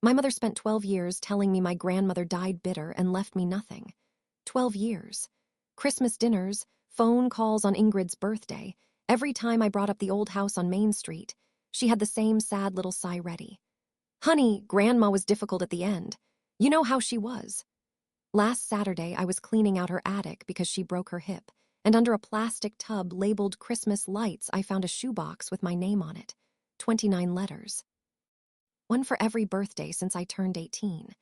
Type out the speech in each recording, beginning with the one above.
My mother spent 12 years telling me my grandmother died bitter and left me nothing. 12 years. Christmas dinners, phone calls on Ingrid's birthday. Every time I brought up the old house on Main Street, she had the same sad little sigh ready. Honey, Grandma was difficult at the end. You know how she was. Last Saturday, I was cleaning out her attic because she broke her hip, and under a plastic tub labeled Christmas lights, I found a shoebox with my name on it. 29 letters. One for every birthday since I turned 18.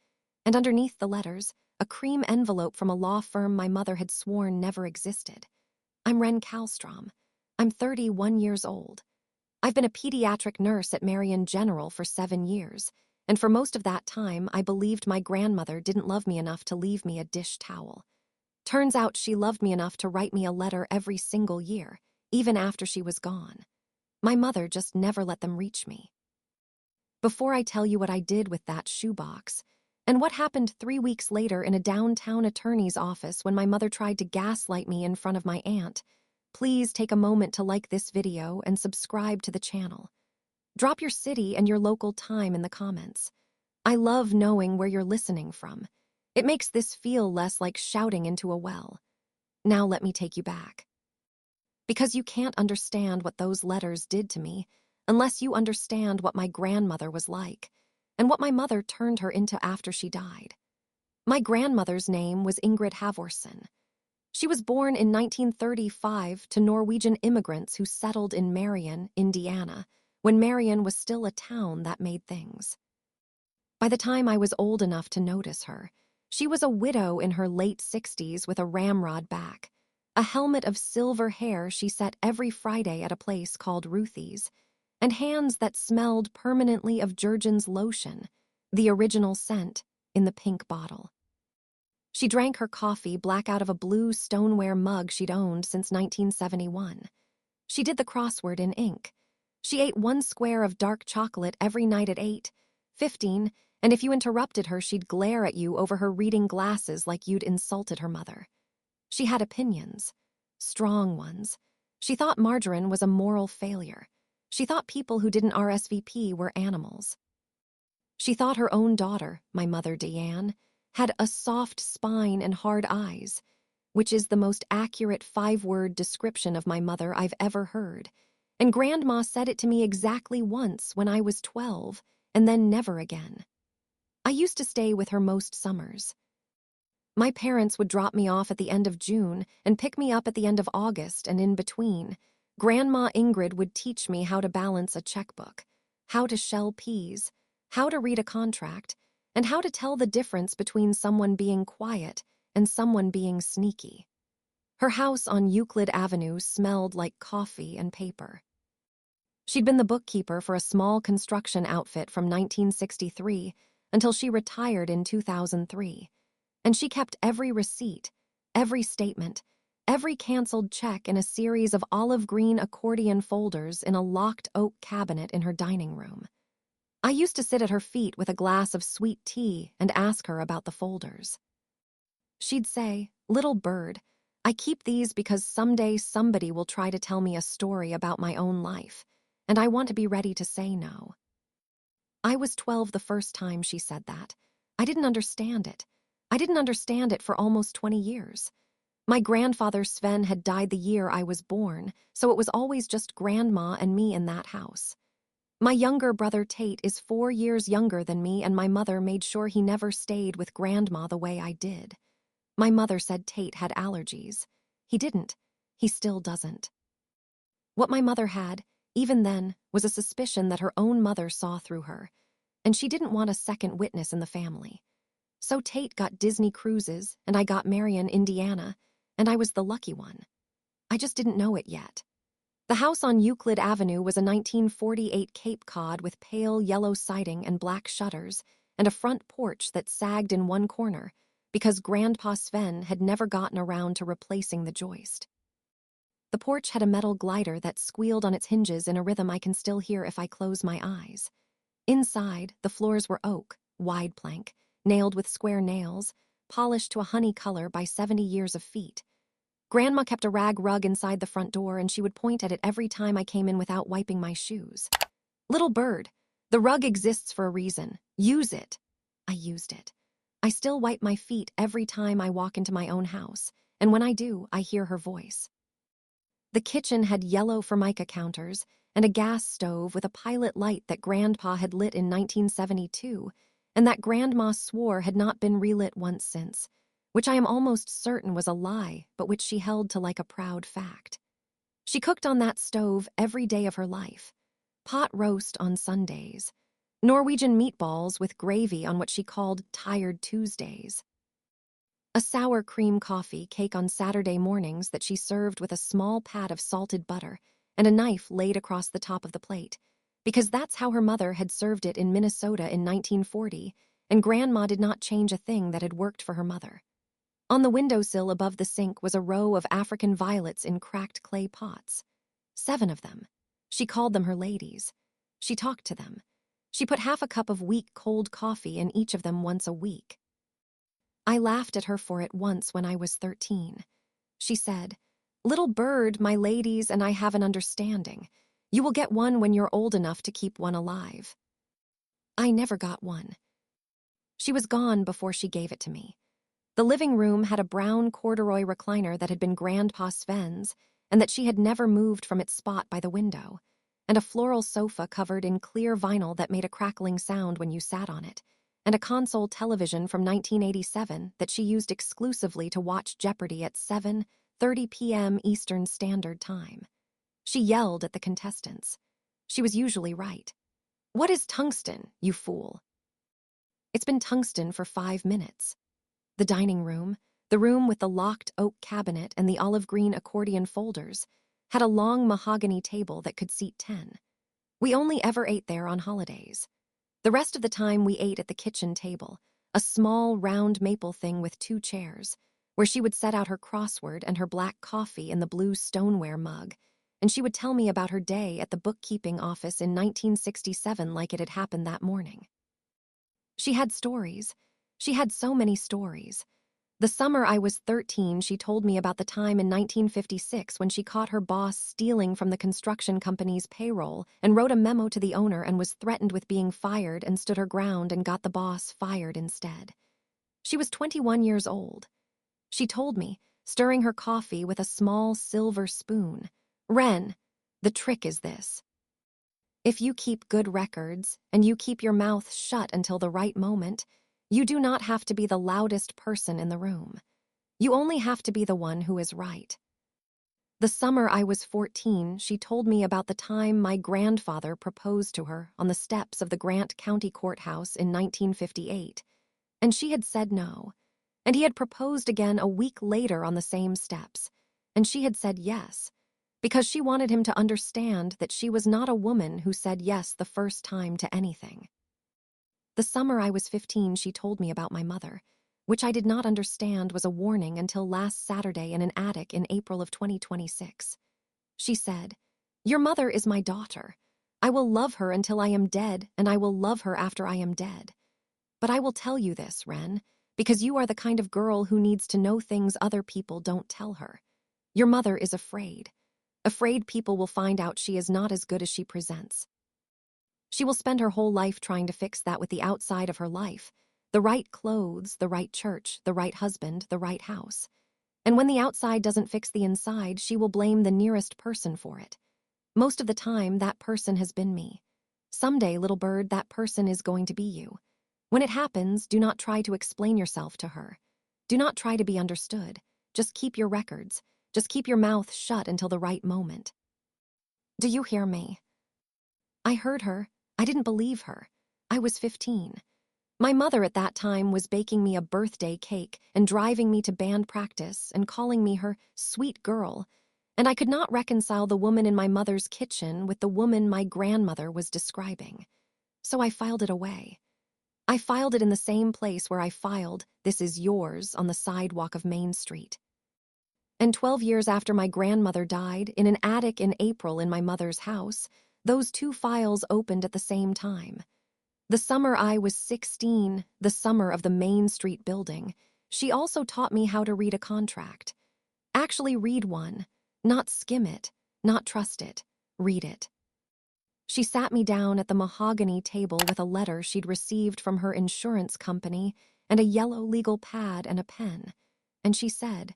And underneath the letters, a cream envelope from a law firm my mother had sworn never existed. I'm Ren Kallstrom. I'm 31 years old. I've been a pediatric nurse at Marion General for 7 years, and for most of that time, I believed my grandmother didn't love me enough to leave me a dish towel. Turns out she loved me enough to write me a letter every single year, even after she was gone. My mother just never let them reach me. Before I tell you what I did with that shoebox, and what happened 3 weeks later in a downtown attorney's office when my mother tried to gaslight me in front of my aunt, please take a moment to like this video and subscribe to the channel. Drop your city and your local time in the comments. I love knowing where you're listening from. It makes this feel less like shouting into a well. Now let me take you back. Because you can't understand what those letters did to me unless you understand what my grandmother was like and what my mother turned her into after she died. My grandmother's name was Ingrid Halvorsen. She was born in 1935 to Norwegian immigrants who settled in Marion, Indiana, when Marion was still a town that made things. By the time I was old enough to notice her, she was a widow in her late 60s with a ramrod back, a helmet of silver hair she set every Friday at a place called Ruthie's, and hands that smelled permanently of Jergens lotion, the original scent, in the pink bottle. She drank her coffee black out of a blue stoneware mug she'd owned since 1971. She did the crossword in ink. She ate 1 square of dark chocolate every night at 8, 15, and if you interrupted her, she'd glare at you over her reading glasses like you'd insulted her mother. She had opinions, strong ones. She thought margarine was a moral failure. She thought people who didn't RSVP were animals. She thought her own daughter, my mother Deanne, had a soft spine and hard eyes, which is the most accurate 5-word description of my mother I've ever heard, and Grandma said it to me exactly once when I was 12, and then never again. I used to stay with her most summers. My parents would drop me off at the end of June and pick me up at the end of August, and in between, Grandma Ingrid would teach me how to balance a checkbook, how to shell peas, how to read a contract, and how to tell the difference between someone being quiet and someone being sneaky. Her house on Euclid Avenue smelled like coffee and paper. She'd been the bookkeeper for a small construction outfit from 1963 until she retired in 2003, and she kept every receipt, every statement, every canceled check in a series of olive green accordion folders in a locked oak cabinet in her dining room. I used to sit at her feet with a glass of sweet tea and ask her about the folders. She'd say, "Little bird, I keep these because someday somebody will try to tell me a story about my own life, and I want to be ready to say no." I was 12 the first time she said that. I didn't understand it. I didn't understand it for almost 20 years. My grandfather Sven had died the year I was born, so it was always just Grandma and me in that house. My younger brother Tate is 4 years younger than me, and my mother made sure he never stayed with Grandma the way I did. My mother said Tate had allergies. He didn't. He still doesn't. What my mother had, even then, was a suspicion that her own mother saw through her, and she didn't want a second witness in the family. So Tate got Disney cruises, and I got Marion, Indiana, and I was the lucky one. I just didn't know it yet. The house on Euclid Avenue was a 1948 Cape Cod with pale yellow siding and black shutters, and a front porch that sagged in one corner because Grandpa Sven had never gotten around to replacing the joist. The porch had a metal glider that squealed on its hinges in a rhythm I can still hear if I close my eyes. Inside, the floors were oak, wide plank, nailed with square nails, polished to a honey color by 70 years of feet. Grandma kept a rag rug inside the front door, and she would point at it every time I came in without wiping my shoes. "Little bird, The rug exists for a reason. Use it. I used it. I still wipe my feet every time I walk into my own house, and when I do, I hear her voice. The kitchen had yellow Formica counters and a gas stove with a pilot light that Grandpa had lit in 1972, and that Grandma swore had not been relit once since, which I am almost certain was a lie, but which she held to like a proud fact. She cooked on that stove every day of her life. Pot roast on Sundays, Norwegian meatballs with gravy on what she called Tired Tuesdays, a sour cream coffee cake on Saturday mornings that she served with a small pat of salted butter and a knife laid across the top of the plate, because that's how her mother had served it in Minnesota in 1940, and Grandma did not change a thing that had worked for her mother. On the windowsill above the sink was a row of African violets in cracked clay pots. 7 of them. She called them her ladies. She talked to them. She put half a cup of weak cold coffee in each of them once a week. I laughed at her for it once when I was 13. She said, "Little bird, my ladies and I have an understanding. You will get one when you're old enough to keep one alive." I never got one. She was gone before she gave it to me. The living room had a brown corduroy recliner that had been Grandpa Sven's and that she had never moved from its spot by the window, and a floral sofa covered in clear vinyl that made a crackling sound when you sat on it, and a console television from 1987 that she used exclusively to watch Jeopardy at 7:30 p.m. Eastern Standard Time. She yelled at the contestants. She was usually right. "What is tungsten, you fool?" It's been tungsten for 5 minutes. The dining room, the room with the locked oak cabinet and the olive green accordion folders, had a long mahogany table that could seat 10. We only ever ate there on holidays. The rest of the time we ate at the kitchen table, a small round maple thing with 2 chairs, where she would set out her crossword and her black coffee in the blue stoneware mug, and she would tell me about her day at the bookkeeping office in 1967 like it had happened that morning. She had stories. She had so many stories. The summer I was 13, she told me about the time in 1956 when she caught her boss stealing from the construction company's payroll and wrote a memo to the owner and was threatened with being fired and stood her ground and got the boss fired instead. She was 21 years old. She told me, stirring her coffee with a small silver spoon, "Wren, the trick is this. If you keep good records and you keep your mouth shut until the right moment, you do not have to be the loudest person in the room. You only have to be the one who is right." The summer I was 14, she told me about the time my grandfather proposed to her on the steps of the Grant County Courthouse in 1958, and she had said no, and he had proposed again a week later on the same steps, and she had said yes, because she wanted him to understand that she was not a woman who said yes the first time to anything. The summer I was 15, she told me about my mother, which I did not understand was a warning until last Saturday in an attic in April of 2026. She said, "Your mother is my daughter. I will love her until I am dead, and I will love her after I am dead. But I will tell you this, Wren, because you are the kind of girl who needs to know things other people don't tell her. Your mother is afraid. Afraid people will find out she is not as good as she presents. She will spend her whole life trying to fix that with the outside of her life, the right clothes, the right church, the right husband, the right house. And when the outside doesn't fix the inside, she will blame the nearest person for it. Most of the time, that person has been me. Someday, little bird, that person is going to be you. When it happens, do not try to explain yourself to her. Do not try to be understood. Just keep your records. Just keep your mouth shut until the right moment." Do you hear me? I heard her. I didn't believe her. I was 15. My mother at that time was baking me a birthday cake and driving me to band practice and calling me her sweet girl, and I could not reconcile the woman in my mother's kitchen with the woman my grandmother was describing. So I filed it away. I filed it in the same place where I filed "This is yours" on the sidewalk of Main Street. And 12 years after my grandmother died, in an attic in April in my mother's house, those 2 files opened at the same time. The summer I was 16, the summer of the Main Street building, she also taught me how to read a contract. Actually read one, not skim it, not trust it, read it. She sat me down at the mahogany table with a letter she'd received from her insurance company and a yellow legal pad and a pen. And she said,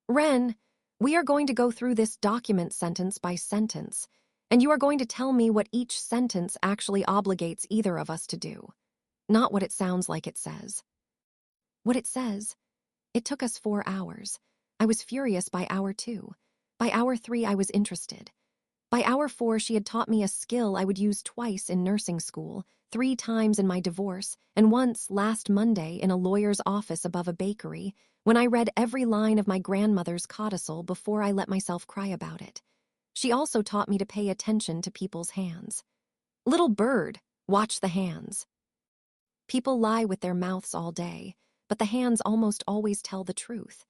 "Ren, we are going to go through this document sentence by sentence, and you are going to tell me what each sentence actually obligates either of us to do. Not what it sounds like it says." What it says? It took us 4 hours. I was furious by hour 2. By hour 3, I was interested. By hour 4, she had taught me a skill I would use twice in nursing school, 3 times in my divorce, and once last Monday in a lawyer's office above a bakery, when I read every line of my grandmother's codicil before I let myself cry about it. She also taught me to pay attention to people's hands. Little bird, watch the hands. People lie with their mouths all day, but the hands almost always tell the truth.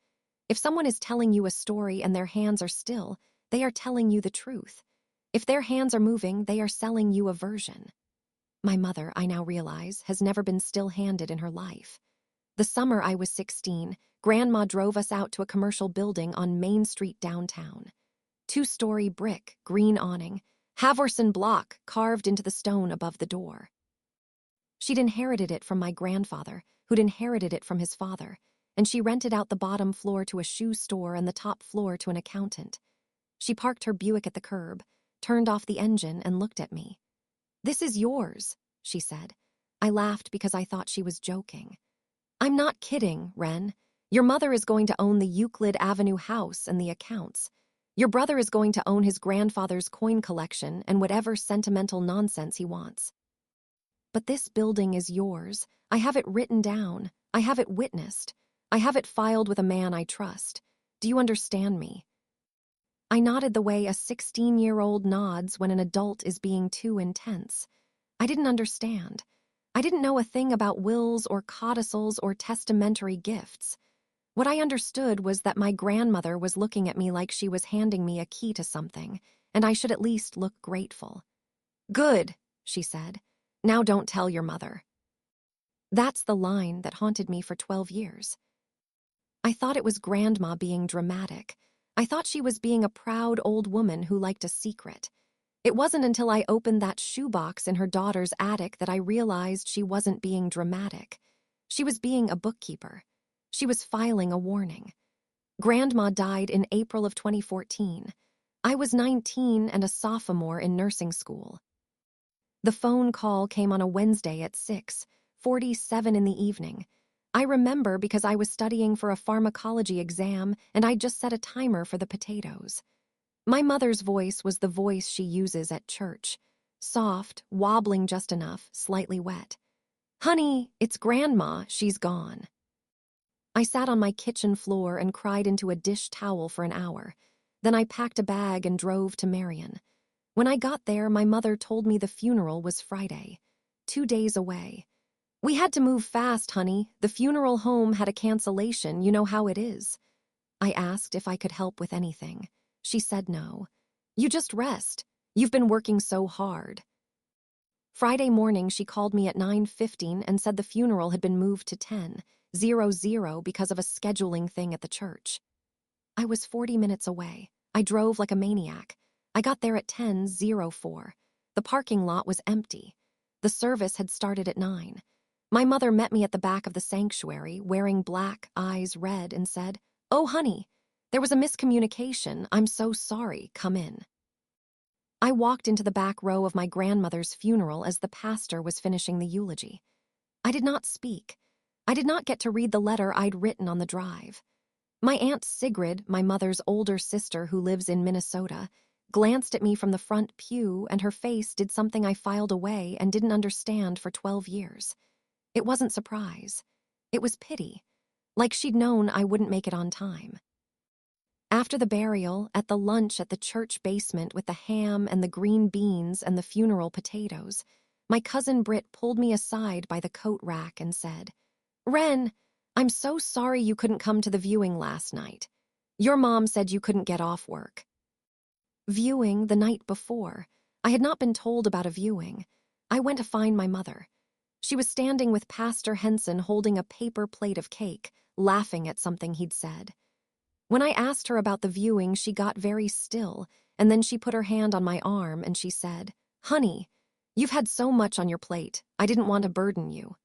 If someone is telling you a story and their hands are still, they are telling you the truth. If their hands are moving, they are selling you a version. My mother, I now realize, has never been still-handed in her life. The summer I was 16, Grandma drove us out to a commercial building on Main Street downtown. 2-story brick, green awning, Havorson block carved into the stone above the door. She'd inherited it from my grandfather, who'd inherited it from his father, and she rented out the bottom floor to a shoe store and the top floor to an accountant. She parked her Buick at the curb, turned off the engine, and looked at me. "This is yours," she said. I laughed because I thought she was joking. "I'm not kidding, Ren. Your mother is going to own the Euclid Avenue house and the accounts. Your brother is going to own his grandfather's coin collection and whatever sentimental nonsense he wants. But this building is yours. I have it written down. I have it witnessed. I have it filed with a man I trust. Do you understand me?" I nodded the way a 16-year-old nods when an adult is being too intense. I didn't understand. I didn't know a thing about wills or codicils or testamentary gifts. What I understood was that my grandmother was looking at me like she was handing me a key to something, and I should at least look grateful. "Good," she said. "Now don't tell your mother." That's the line that haunted me for 12 years. I thought it was Grandma being dramatic. I thought she was being a proud old woman who liked a secret. It wasn't until I opened that shoebox in her daughter's attic that I realized she wasn't being dramatic. She was being a bookkeeper. She was filing a warning. Grandma died in April of 2014. I was 19 and a sophomore in nursing school. The phone call came on a Wednesday at 6:47 in the evening. I remember because I was studying for a pharmacology exam and I'd just set a timer for the potatoes. My mother's voice was the voice she uses at church. Soft, wobbling just enough, slightly wet. "Honey, it's Grandma, she's gone." I sat on my kitchen floor and cried into a dish towel for an hour. Then I packed a bag and drove to Marion. When I got there, my mother told me the funeral was Friday, 2 days away. "We had to move fast, honey. The funeral home had a cancellation, you know how it is." I asked if I could help with anything. She said no. "You just rest. You've been working so hard." Friday morning, she called me at 9:15 and said the funeral had been moved to 10:00 because of a scheduling thing at the church. I was 40 minutes away. I drove like a maniac. I got there at 10:04. The parking lot was empty. The service had started at 9. My mother met me at the back of the sanctuary, wearing black, eyes red, and said, "Oh, honey, there was a miscommunication. I'm so sorry. Come in." I walked into the back row of my grandmother's funeral as the pastor was finishing the eulogy. I did not speak. I did not get to read the letter I'd written on the drive. My Aunt Sigrid, my mother's older sister who lives in Minnesota, glanced at me from the front pew, and her face did something I filed away and didn't understand for 12 years. It wasn't surprise. It was pity, like she'd known I wouldn't make it on time. After the burial, at the lunch at the church basement with the ham and the green beans and the funeral potatoes, my cousin Britt pulled me aside by the coat rack and said, "Ren, I'm so sorry you couldn't come to the viewing last night. Your mom said you couldn't get off work." Viewing the night before. I had not been told about a viewing. I went to find my mother. She was standing with Pastor Henson holding a paper plate of cake, laughing at something he'd said. When I asked her about the viewing, she got very still, and then she put her hand on my arm and she said, "Honey, you've had so much on your plate. I didn't want to burden you."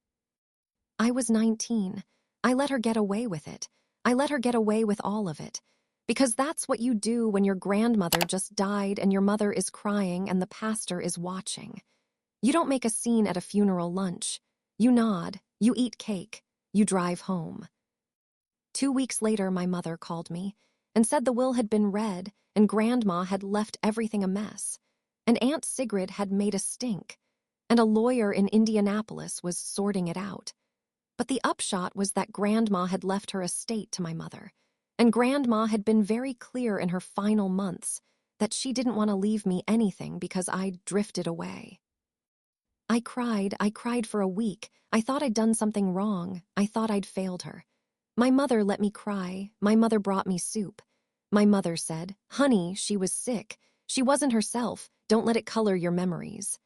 I was 19. I let her get away with it. I let her get away with all of it. Because that's what you do when your grandmother just died and your mother is crying and the pastor is watching. You don't make a scene at a funeral lunch. You nod, you eat cake, you drive home. 2 weeks later, my mother called me and said the will had been read and Grandma had left everything a mess, and Aunt Sigrid had made a stink, and a lawyer in Indianapolis was sorting it out. But the upshot was that Grandma had left her estate to my mother, and Grandma had been very clear in her final months that she didn't want to leave me anything because I'd drifted away. I cried for a week. I thought I'd done something wrong. I thought I'd failed her. My mother let me cry. My mother brought me soup. My mother said, "Honey, she was sick. She wasn't herself. Don't let it color your memories."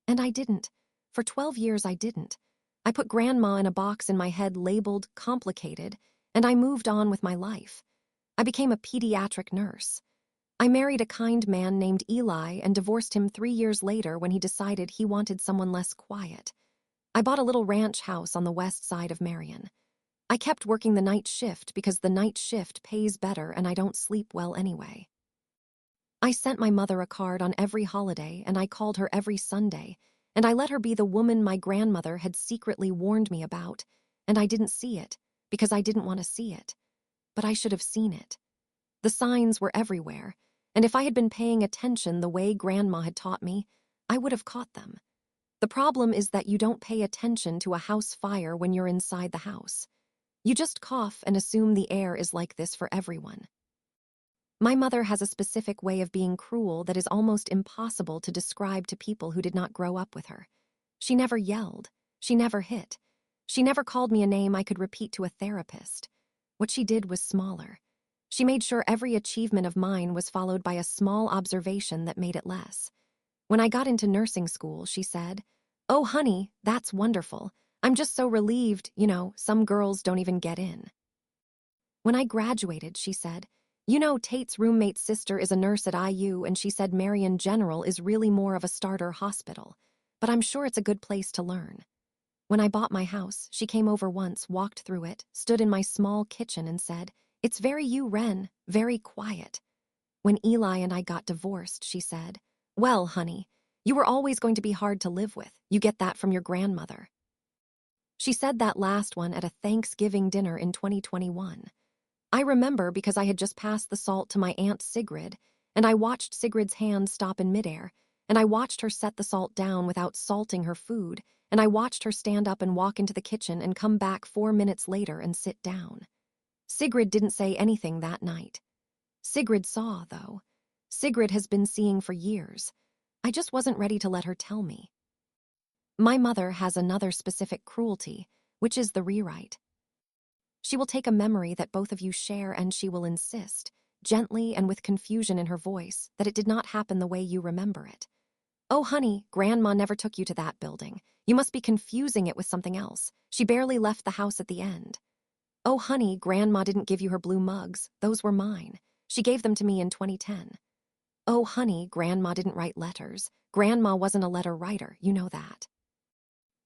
And I didn't. For 12 years, I didn't. I put Grandma in a box in my head labeled complicated, and I moved on with my life. I became a pediatric nurse. I married a kind man named Eli and divorced him 3 years later when he decided he wanted someone less quiet. I bought a little ranch house on the west side of Marion. I kept working the night shift because the night shift pays better and I don't sleep well anyway. I sent my mother a card on every holiday and I called her every Sunday, and I let her be the woman my grandmother had secretly warned me about, and I didn't see it because I didn't want to see it. But I should have seen it. The signs were everywhere, and if I had been paying attention the way Grandma had taught me, I would have caught them. The problem is that you don't pay attention to a house fire when you're inside the house. You just cough and assume the air is like this for everyone. My mother has a specific way of being cruel that is almost impossible to describe to people who did not grow up with her. She never yelled. She never hit. She never called me a name I could repeat to a therapist. What she did was smaller. She made sure every achievement of mine was followed by a small observation that made it less. When I got into nursing school, she said, "Oh, honey, that's wonderful. I'm just so relieved, some girls don't even get in." When I graduated, she said, "Tate's roommate's sister is a nurse at IU, and she said Marion General is really more of a starter hospital, but I'm sure it's a good place to learn." When I bought my house, she came over once, walked through it, stood in my small kitchen and said, "It's very you, Wren, very quiet." When Eli and I got divorced, she said, "Well, honey, you were always going to be hard to live with. You get that from your grandmother." She said that last one at a Thanksgiving dinner in 2021. I remember because I had just passed the salt to my Aunt Sigrid, and I watched Sigrid's hand stop in midair, and I watched her set the salt down without salting her food, and I watched her stand up and walk into the kitchen and come back 4 minutes later and sit down. Sigrid didn't say anything that night. Sigrid saw, though. Sigrid has been seeing for years. I just wasn't ready to let her tell me. My mother has another specific cruelty, which is the rewrite. She will take a memory that both of you share and she will insist, gently and with confusion in her voice, that it did not happen the way you remember it. "Oh, honey, Grandma never took you to that building. You must be confusing it with something else. She barely left the house at the end. Oh, honey, Grandma didn't give you her blue mugs. Those were mine. She gave them to me in 2010. Oh, honey, Grandma didn't write letters. Grandma wasn't a letter writer, you know that."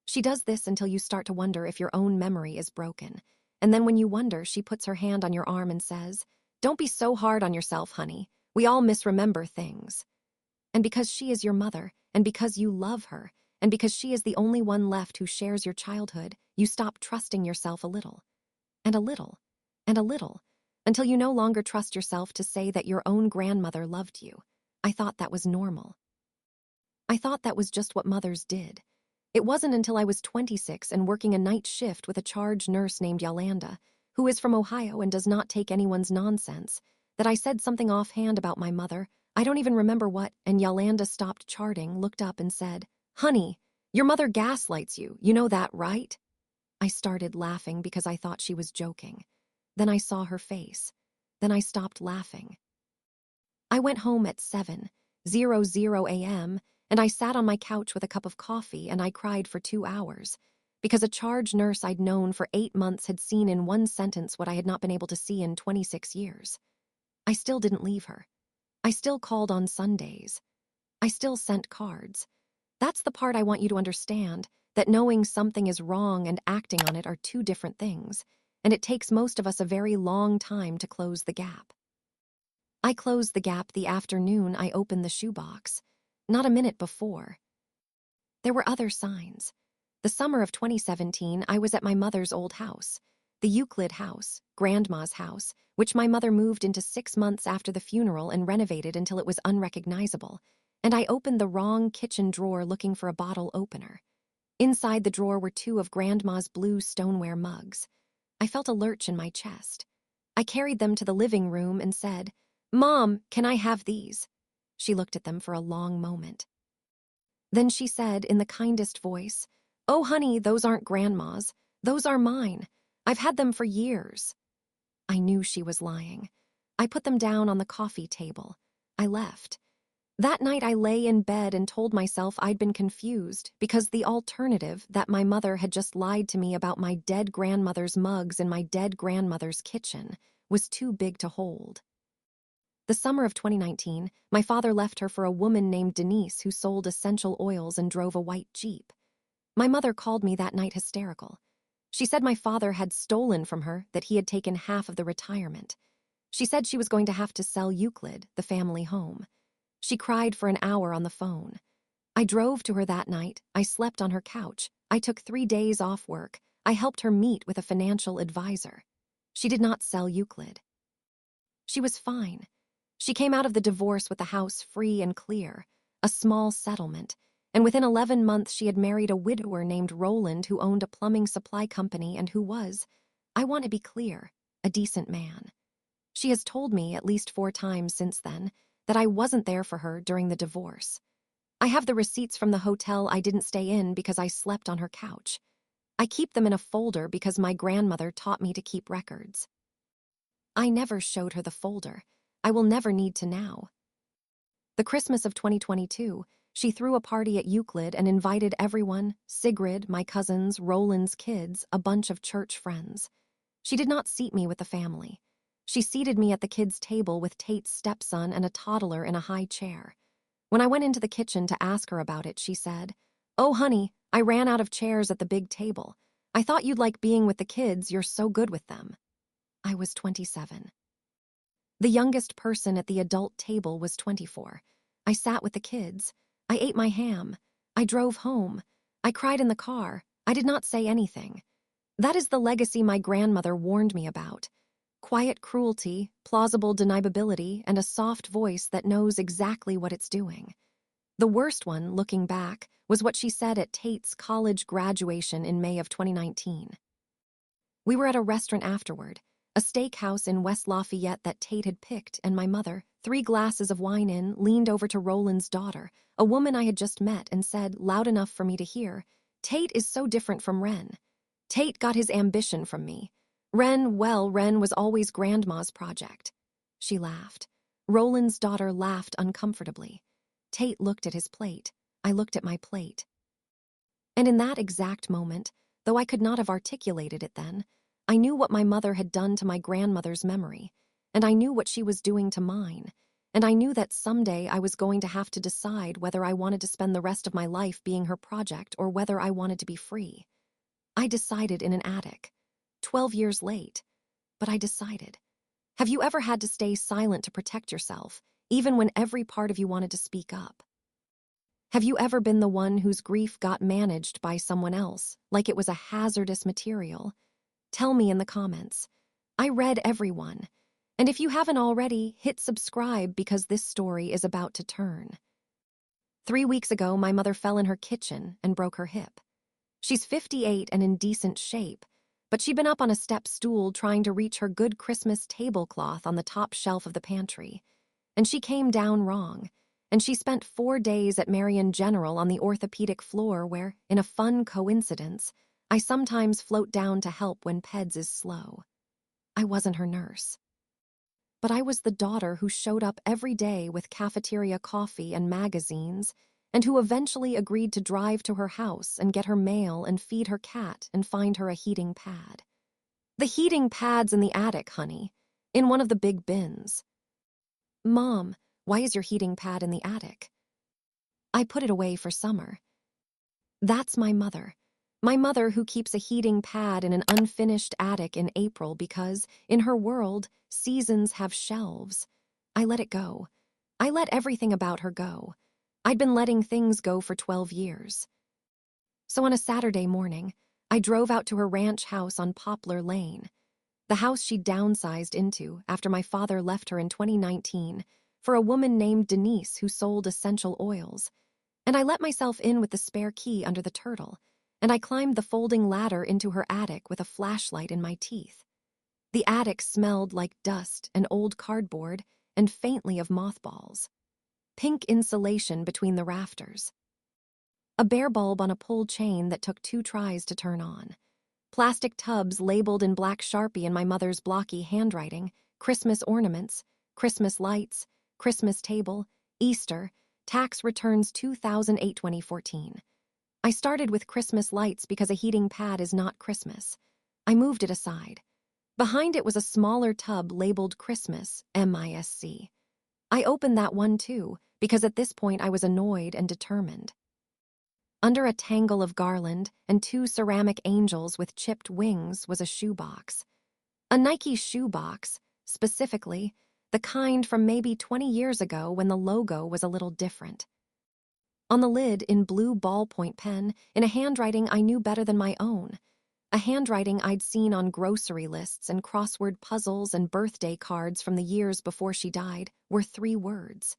She does this until you start to wonder if your own memory is broken. And then when you wonder, she puts her hand on your arm and says, "Don't be so hard on yourself, honey. We all misremember things." And because she is your mother, and because you love her, and because she is the only one left who shares your childhood, you stop trusting yourself a little, and a little, and a little, until you no longer trust yourself to say that your own grandmother loved you. I thought that was normal. I thought that was just what mothers did. It wasn't until I was 26 and working a night shift with a charge nurse named Yolanda, who is from Ohio and does not take anyone's nonsense, that I said something offhand about my mother. I don't even remember what, and Yolanda stopped charting, looked up and said, "Honey, your mother gaslights you. You know that, right?" I started laughing because I thought she was joking. Then I saw her face. Then I stopped laughing. I went home at 7:00 a.m., and I sat on my couch with a cup of coffee and I cried for 2 hours, because a charge nurse I'd known for 8 months had seen in one sentence what I had not been able to see in 26 years. I still didn't leave her. I still called on Sundays. I still sent cards. That's the part I want you to understand, that knowing something is wrong and acting on it are two different things, and it takes most of us a very long time to close the gap. I closed the gap the afternoon I opened the shoebox, not a minute before. There were other signs. The summer of 2017, I was at my mother's old house, the Euclid house, Grandma's house, which my mother moved into 6 months after the funeral and renovated until it was unrecognizable, and I opened the wrong kitchen drawer looking for a bottle opener. Inside the drawer were 2 of Grandma's blue stoneware mugs. I felt a lurch in my chest. I carried them to the living room and said, "Mom, can I have these?" She looked at them for a long moment. Then she said in the kindest voice, "Oh, honey, those aren't Grandma's. Those are mine. I've had them for years." I knew she was lying. I put them down on the coffee table. I left. That night I lay in bed and told myself I'd been confused because the alternative, that my mother had just lied to me about my dead grandmother's mugs in my dead grandmother's kitchen, was too big to hold. The summer of 2019, my father left her for a woman named Denise who sold essential oils and drove a white Jeep. My mother called me that night hysterical. She said my father had stolen from her, that he had taken half of the retirement. She said she was going to have to sell Euclid, the family home. She cried for an hour on the phone. I drove to her that night. I slept on her couch. I took 3 days off work. I helped her meet with a financial advisor. She did not sell Euclid. She was fine. She came out of the divorce with the house free and clear, a small settlement, and within 11 months she had married a widower named Roland who owned a plumbing supply company and who was, I want to be clear, a decent man. She has told me at least 4 times since then that I wasn't there for her during the divorce. I have the receipts from the hotel I didn't stay in because I slept on her couch. I keep them in a folder because my grandmother taught me to keep records. I never showed her the folder. I will never need to now. The Christmas of 2022, she threw a party at Euclid and invited everyone, Sigrid, my cousins, Roland's kids, a bunch of church friends. She did not seat me with the family. She seated me at the kids' table with Tate's stepson and a toddler in a high chair. When I went into the kitchen to ask her about it, she said, "Oh, honey, I ran out of chairs at the big table. I thought you'd like being with the kids, you're so good with them." I was 27. The youngest person at the adult table was 24. I sat with the kids. I ate my ham. I drove home. I cried in the car. I did not say anything. That is the legacy my grandmother warned me about. Quiet cruelty, plausible deniability, and a soft voice that knows exactly what it's doing. The worst one, looking back, was what she said at Tate's college graduation in May of 2019. We were at a restaurant afterward, a steakhouse in West Lafayette that Tate had picked, and my mother, 3 glasses of wine in, leaned over to Roland's daughter, a woman I had just met, and said, loud enough for me to hear, "Tate is so different from Ren. Tate got his ambition from me. Ren was always Grandma's project." She laughed. Roland's daughter laughed uncomfortably. Tate looked at his plate. I looked at my plate. And in that exact moment, though I could not have articulated it then, I knew what my mother had done to my grandmother's memory, and I knew what she was doing to mine, and I knew that someday I was going to have to decide whether I wanted to spend the rest of my life being her project or whether I wanted to be free. I decided in an attic. 12 years late. But I decided. Have you ever had to stay silent to protect yourself, even when every part of you wanted to speak up? Have you ever been the one whose grief got managed by someone else, like it was a hazardous material? Tell me in the comments. I read every one. And if you haven't already, hit subscribe because this story is about to turn. 3 weeks ago, my mother fell in her kitchen and broke her hip. She's 58 and in decent shape, but she'd been up on a step stool trying to reach her good Christmas tablecloth on the top shelf of the pantry. And she came down wrong, and she spent 4 days at Marion General on the orthopedic floor where, in a fun coincidence, I sometimes float down to help when PEDS is slow. I wasn't her nurse. But I was the daughter who showed up every day with cafeteria coffee and magazines, and who eventually agreed to drive to her house and get her mail and feed her cat and find her a heating pad. The heating pad's in the attic, honey, in one of the big bins. Mom, why is your heating pad in the attic? I put it away for summer. That's my mother. My mother who keeps a heating pad in an unfinished attic in April because, in her world, seasons have shelves. I let it go. I let everything about her go. I'd been letting things go for 12 years. So on a Saturday morning, I drove out to her ranch house on Poplar Lane, the house she'd downsized into after my father left her in 2019 for a woman named Denise who sold essential oils. And I let myself in with the spare key under the turtle, and I climbed the folding ladder into her attic with a flashlight in my teeth. The attic smelled like dust and old cardboard and faintly of mothballs. Pink insulation between the rafters. A bare bulb on a pulled chain that took 2 tries to turn on. Plastic tubs labeled in black Sharpie in my mother's blocky handwriting, Christmas ornaments, Christmas lights, Christmas table, Easter, tax returns 2008-2014. I started with Christmas lights because a heating pad is not Christmas. I moved it aside. Behind it was a smaller tub labeled Christmas, MISC. I opened that one too, because at this point I was annoyed and determined. Under a tangle of garland and 2 ceramic angels with chipped wings was a shoebox. A Nike shoebox, specifically, the kind from maybe 20 years ago when the logo was a little different. On the lid, in blue ballpoint pen, in a handwriting I knew better than my own, a handwriting I'd seen on grocery lists and crossword puzzles and birthday cards from the years before she died, were 3 words.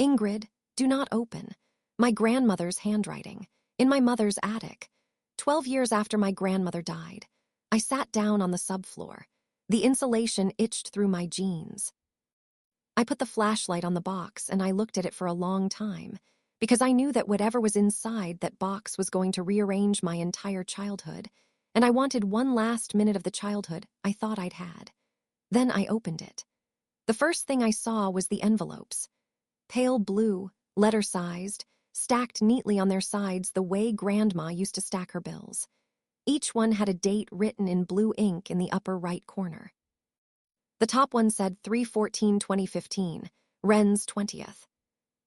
Ingrid, do not open. My grandmother's handwriting, in my mother's attic. 12 years after my grandmother died, I sat down on the subfloor. The insulation itched through my jeans. I put the flashlight on the box and I looked at it for a long time, because I knew that whatever was inside that box was going to rearrange my entire childhood, and I wanted one last minute of the childhood I thought I'd had. Then I opened it. The first thing I saw was the envelopes. Pale blue, letter-sized, stacked neatly on their sides the way Grandma used to stack her bills. Each one had a date written in blue ink in the upper right corner. The top one said 3/14/2015, Ren's 20th.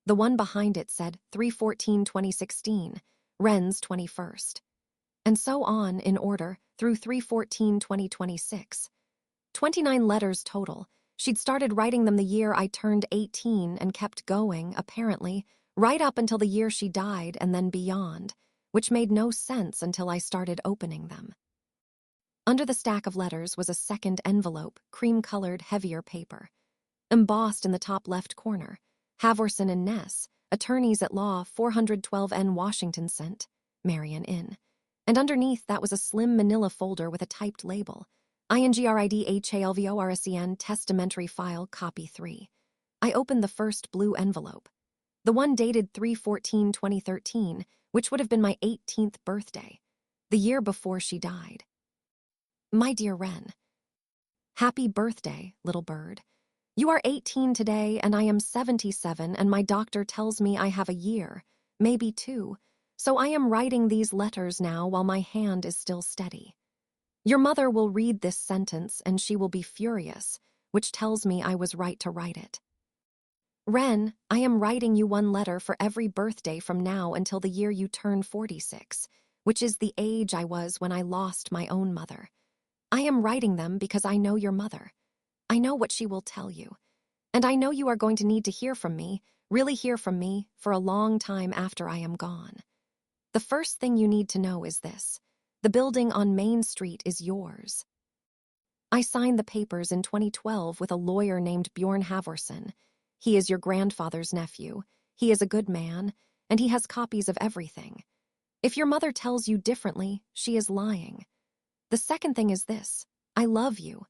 The one behind it said 3/14/2016, Ren's 21st. And so on, in order, through 3/14/2026. 29 letters total. She'd started writing them the year I turned 18 and kept going, apparently, right up until the year she died and then beyond, which made no sense until I started opening them. Under the stack of letters was a second envelope, cream-colored, heavier paper. Embossed in the top left corner, Havorson and Ness, attorneys at law, 412N Washington Cent, Marion Inn. And underneath that was a slim manila folder with a typed label, INGRIDHALVORSEN Testamentary File Copy 3. I opened the first blue envelope. The one dated 3/14/2013, which would have been my 18th birthday, the year before she died. My dear Ren, happy birthday, little bird. You are 18 today and I am 77 and my doctor tells me I have a year, maybe 2, so I am writing these letters now while my hand is still steady. Your mother will read this sentence and she will be furious, which tells me I was right to write it. Ren, I am writing you 1 letter for every birthday from now until the year you turn 46, which is the age I was when I lost my own mother. I am writing them because I know your mother. I know what she will tell you. And I know you are going to need to hear from me, really hear from me, for a long time after I am gone. The first thing you need to know is this. The building on Main Street is yours. I signed the papers in 2012 with a lawyer named Bjorn Havorson. He is your grandfather's nephew. He is a good man, and he has copies of everything. If your mother tells you differently, she is lying. The second thing is this. I love you.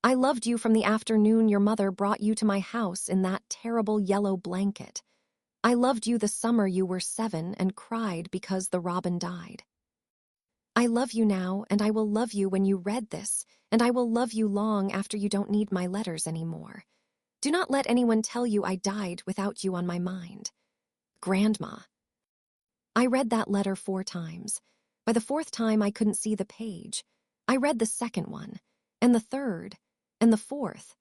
I loved you from the afternoon your mother brought you to my house in that terrible yellow blanket. I loved you the summer you were 7 and cried because the robin died. I love you now, and I will love you when you read this, and I will love you long after you don't need my letters anymore. Do not let anyone tell you I died without you on my mind. Grandma. I read that letter 4 times. By the 4th time, I couldn't see the page. I read the second one, and the third, and the 4th.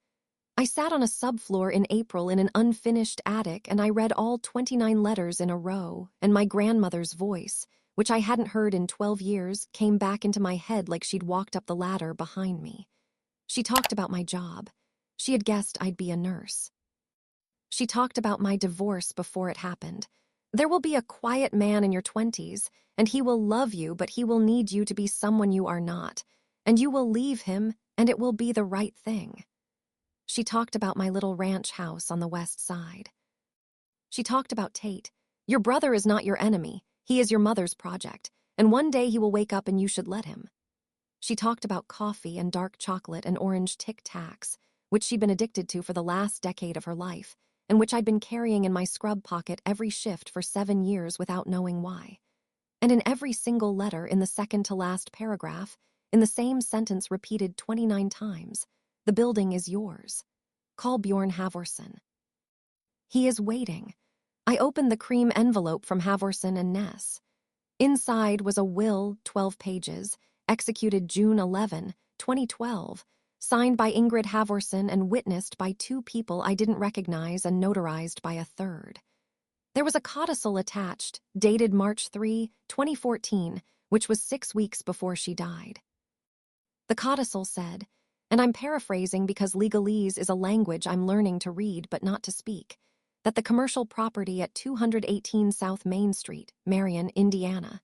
I sat on a subfloor in April in an unfinished attic and I read all 29 letters in a row, and my grandmother's voice, which I hadn't heard in 12 years, came back into my head like she'd walked up the ladder behind me. She talked about my job. She had guessed I'd be a nurse. She talked about my divorce before it happened. There will be a quiet man in your 20s, and he will love you, but he will need you to be someone you are not. And you will leave him, and it will be the right thing. She talked about my little ranch house on the west side. She talked about Tate. Your brother is not your enemy. He is your mother's project, and one day he will wake up and you should let him. She talked about coffee and dark chocolate and orange Tic Tacs, which she'd been addicted to for the last decade of her life, and which I'd been carrying in my scrub pocket every shift for 7 years without knowing why. And in every single letter in the second-to-last paragraph, in the same sentence repeated 29 times, the building is yours. Call Bjorn Halvorsen. He is waiting. I opened the cream envelope from Halvorsen and Ness. Inside was a will, 12 pages, executed June 11, 2012, signed by Ingrid Halvorsen and witnessed by 2 people I didn't recognize and notarized by a third. There was a codicil attached, dated March 3, 2014, which was 6 weeks before she died. The codicil said, and I'm paraphrasing because legalese is a language I'm learning to read but not to speak, that the commercial property at 218 South Main Street, Marion, Indiana,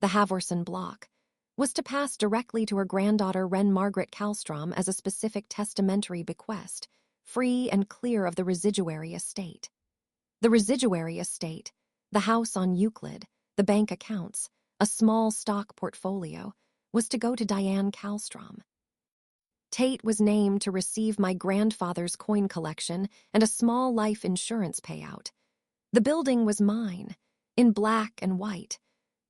the Halvorsen block, was to pass directly to her granddaughter Wren Margaret Kallstrom as a specific testamentary bequest, free and clear of the residuary estate. The residuary estate, the house on Euclid, the bank accounts, a small stock portfolio, was to go to Diane Kallstrom. Tate was named to receive my grandfather's coin collection and a small life insurance payout. The building was mine, in black and white,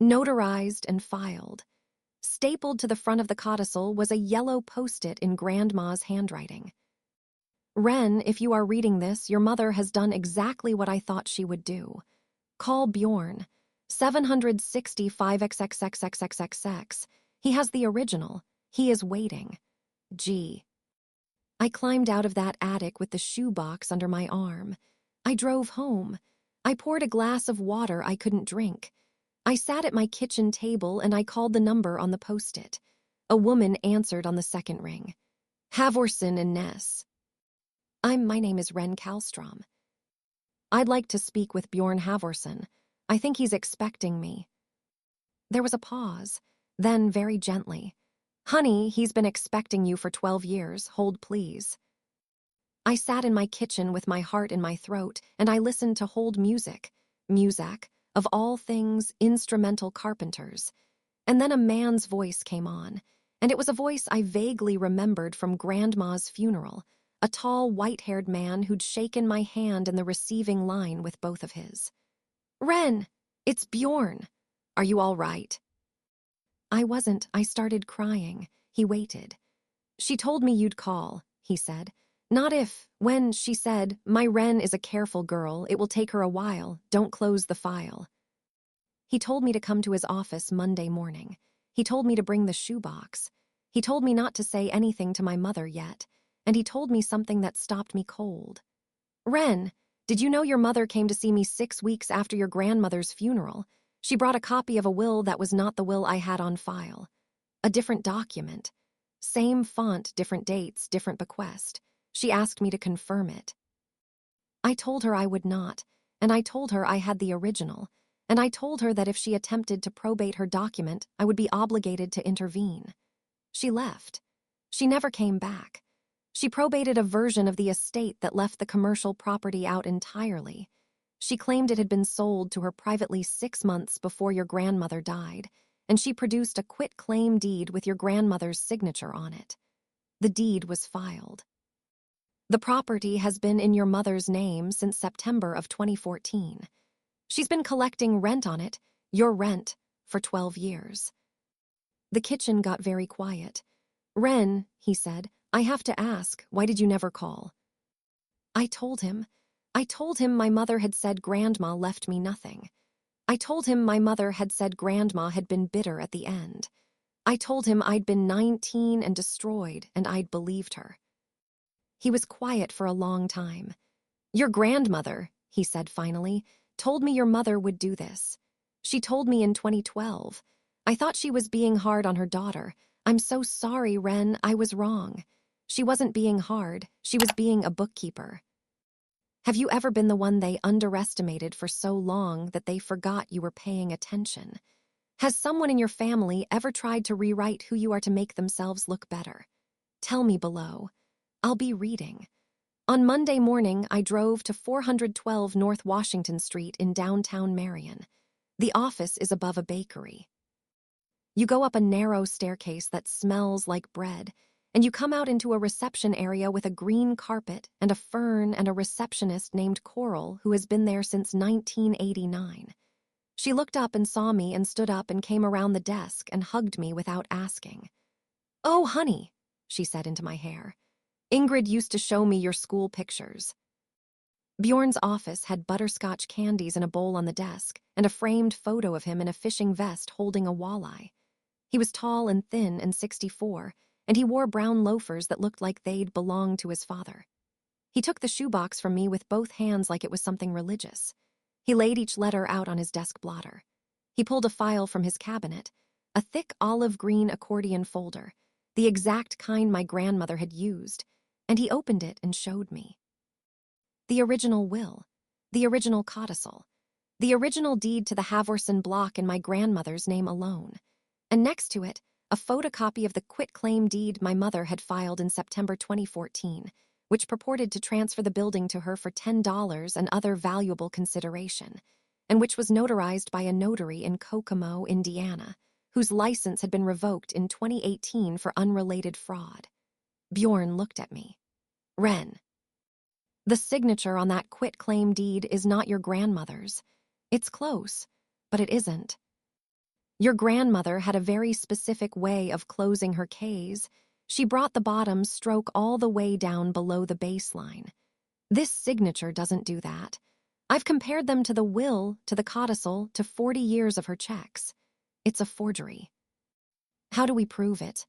notarized and filed. Stapled to the front of the codicil was a yellow post-it in Grandma's handwriting. Wren, if you are reading this, your mother has done exactly what I thought she would do. Call Bjorn, 765XXXXXXX. He has the original. He is waiting. G. I climbed out of that attic with the shoebox under my arm. I drove home. I poured a glass of water I couldn't drink. I sat at my kitchen table and I called the number on the post-it. A woman answered on the second ring. Halvorsen and Ness. My name is Wren Kallstrom. I'd like to speak with Bjorn Halvorsen. I think he's expecting me. There was a pause, then very gently. Honey, he's been expecting you for 12 years. Hold, please. I sat in my kitchen with my heart in my throat, and I listened to hold music. Muzak, of all things, instrumental carpenters. And then a man's voice came on, and it was a voice I vaguely remembered from Grandma's funeral, a tall, white-haired man who'd shaken my hand in the receiving line with both of his. Wren, it's Bjorn. Are you all right? I wasn't. I started crying. He waited. She told me you'd call, he said. Not if, when, she said, my Wren is a careful girl. It will take her a while. Don't close the file. He told me to come to his office Monday morning. He told me to bring the shoebox. He told me not to say anything to my mother yet, and he told me something that stopped me cold. Wren, did you know your mother came to see me 6 weeks after your grandmother's funeral? She brought a copy of a will that was not the will I had on file. A different document. Same font, different dates, different bequest. She asked me to confirm it. I told her I would not, and I told her I had the original, and I told her that if she attempted to probate her document, I would be obligated to intervene. She left. She never came back. She probated a version of the estate that left the commercial property out entirely. She claimed it had been sold to her privately 6 months before your grandmother died, and she produced a quit-claim deed with your grandmother's signature on it. The deed was filed. The property has been in your mother's name since September of 2014. She's been collecting rent on it, your rent, for 12 years. The kitchen got very quiet. Wren, he said, I have to ask, why did you never call? I told him my mother had said Grandma left me nothing. I told him my mother had said Grandma had been bitter at the end. I told him I'd been 19 and destroyed, and I'd believed her. He was quiet for a long time. "Your grandmother," he said finally, "told me your mother would do this. She told me in 2012. I thought she was being hard on her daughter. I'm so sorry, Ren, I was wrong. She wasn't being hard, she was being a bookkeeper." Have you ever been the one they underestimated for so long that they forgot you were paying attention? Has someone in your family ever tried to rewrite who you are to make themselves look better? Tell me below. I'll be reading. On Monday morning, I drove to 412 North Washington Street in downtown Marion. The office is above a bakery. You go up a narrow staircase that smells like bread, and you come out into a reception area with a green carpet and a fern and a receptionist named Coral who has been there since 1989. She looked up and saw me and stood up and came around the desk and hugged me without asking. "Oh, honey," she said into my hair. "Ingrid used to show me your school pictures." Bjorn's office had butterscotch candies in a bowl on the desk and a framed photo of him in a fishing vest holding a walleye. He was tall and thin and 64, and he wore brown loafers that looked like they'd belonged to his father. He took the shoebox from me with both hands like it was something religious. He laid each letter out on his desk blotter. He pulled a file from his cabinet, a thick olive green accordion folder, the exact kind my grandmother had used, and he opened it and showed me. The original will, the original codicil, the original deed to the Havorson block in my grandmother's name alone, and next to it, a photocopy of the quitclaim deed my mother had filed in September 2014, which purported to transfer the building to her for $10 and other valuable consideration, and which was notarized by a notary in Kokomo, Indiana, whose license had been revoked in 2018 for unrelated fraud. Bjorn looked at me. "Ren, the signature on that quitclaim deed is not your grandmother's. It's close, but it isn't. Your grandmother had a very specific way of closing her Ks. She brought the bottom stroke all the way down below the baseline. This signature doesn't do that. I've compared them to the will, to the codicil, to 40 years of her checks. It's a forgery." "How do we prove it?"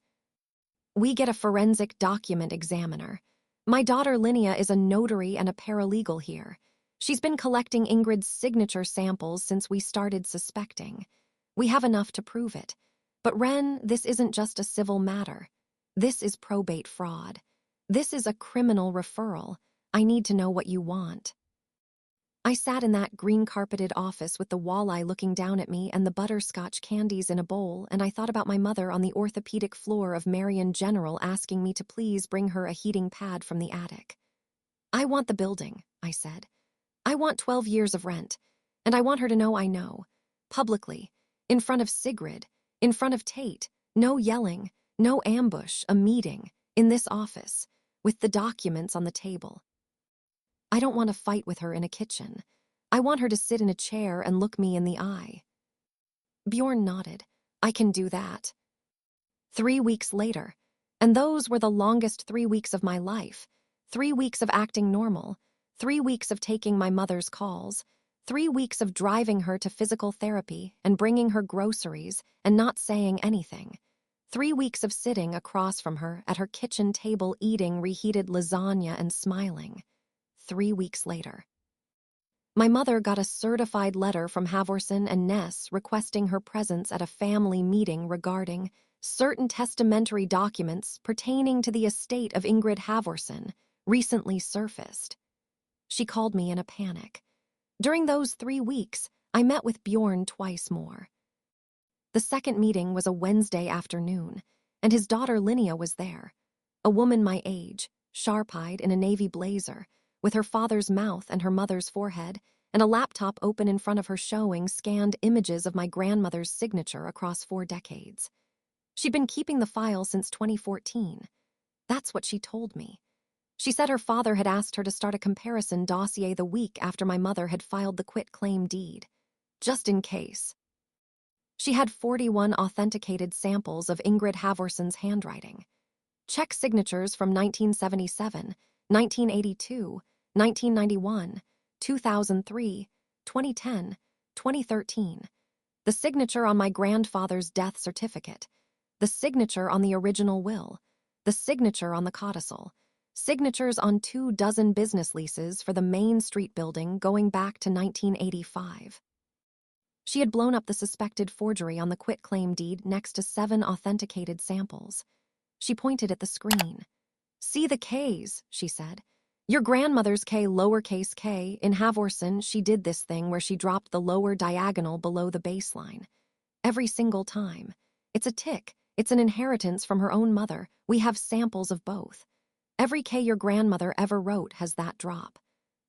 "We get a forensic document examiner. My daughter Linnea is a notary and a paralegal here. She's been collecting Ingrid's signature samples since we started suspecting. We have enough to prove it. But Ren, this isn't just a civil matter. This is probate fraud. This is a criminal referral. I need to know what you want." I sat in that green-carpeted office with the walleye looking down at me and the butterscotch candies in a bowl, and I thought about my mother on the orthopedic floor of Marion General asking me to please bring her a heating pad from the attic. "I want the building," I said. "I want 12 years of rent, and I want her to know I know. Publicly, in front of Sigrid, in front of Tate, no yelling, no ambush, a meeting, in this office, with the documents on the table. I don't want to fight with her in a kitchen. I want her to sit in a chair and look me in the eye." Bjorn nodded. "I can do that." 3 weeks later, and those were the longest 3 weeks of my life. 3 weeks of acting normal, 3 weeks of taking my mother's calls, 3 weeks of driving her to physical therapy and bringing her groceries and not saying anything. 3 weeks of sitting across from her at her kitchen table eating reheated lasagna and smiling. 3 weeks later. My mother got a certified letter from Havorson and Ness requesting her presence at a family meeting regarding certain testamentary documents pertaining to the estate of Ingrid Havorson, recently surfaced. She called me in a panic. During those 3 weeks, I met with Bjorn twice more. The second meeting was a Wednesday afternoon, and his daughter Linnea was there, a woman my age, sharp-eyed in a navy blazer, with her father's mouth and her mother's forehead, and a laptop open in front of her showing scanned images of my grandmother's signature across 4 decades. She'd been keeping the file since 2014. That's what she told me. She said her father had asked her to start a comparison dossier the week after my mother had filed the quitclaim deed, just in case. She had 41 authenticated samples of Ingrid Havorson's handwriting. Check signatures from 1977, 1982, 1991, 2003, 2010, 2013. The signature on my grandfather's death certificate. The signature on the original will. The signature on the codicil. Signatures on 24 business leases for the Main Street building going back to 1985. She had blown up the suspected forgery on the quitclaim deed next to 7 authenticated samples. She pointed at the screen. "See the Ks," she said. "Your grandmother's K, lowercase k, in Havorson, she did this thing where she dropped the lower diagonal below the baseline. Every single time. It's a tick. It's an inheritance from her own mother. We have samples of both. Every K your grandmother ever wrote has that drop.